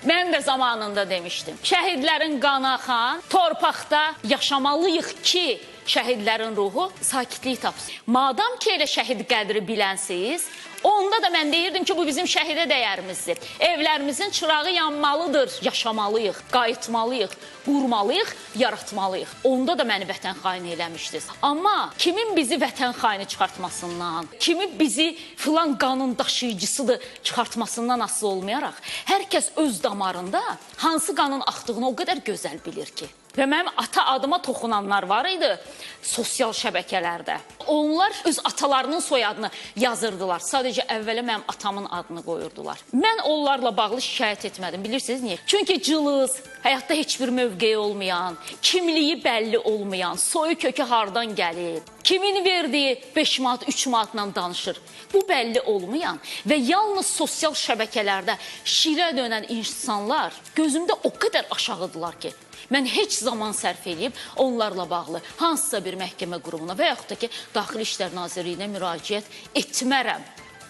Mən də zamanında demişdim. Şəhidlərin qanı axan torpaqda yaşamalıyıq ki, şəhidlərin ruhu sakitlik tapsın. Madam ki, elə şəhid qədri bilənsiz, onda da mən deyirdim ki, bu bizim şəhidə dəyərimizdir. Evlərimizin çırağı yanmalıdır, yaşamalıyıq, qayıtmalıyıq, qurmalıyıq, yaratmalıyıq. Onda da məni vətən xaini eləmişdiniz. Amma kimin bizi vətən xaini çıxartmasından, kimi bizi filan qanun daşıyıcısıdır çıxartmasından asılı olmayaraq, hər kəs öz damarında hansı qanun axdığını o qədər gözəl bilir ki. Və mənim ata adıma toxunanlar var idi sosial şəbəkələrdə. Onlar öz atalarının soyadını yazırdılar. Sadəcə əvvələ mənim atamın adını qoyurdular. Mən onlarla bağlı şikayət etmədim. Bilirsiniz niyə? Çünki cılız, həyatda heç bir mövqeyi olmayan, kimliyi bəlli olmayan, soyu kökü hardan gəlir, kimin verdiyi 5 manat, 3 manatla danışır. Bu bəlli olmayan və yalnız sosial şəbəkələrdə şirə dönən insanlar gözümdə o qədər aşağıdılar ki, mən heç zaman sərf edib onlarla bağlı hansısa bir məhkəmə qurumuna və yaxud da ki, Daxili İşlər Nazirliyinə müraciət etmərəm.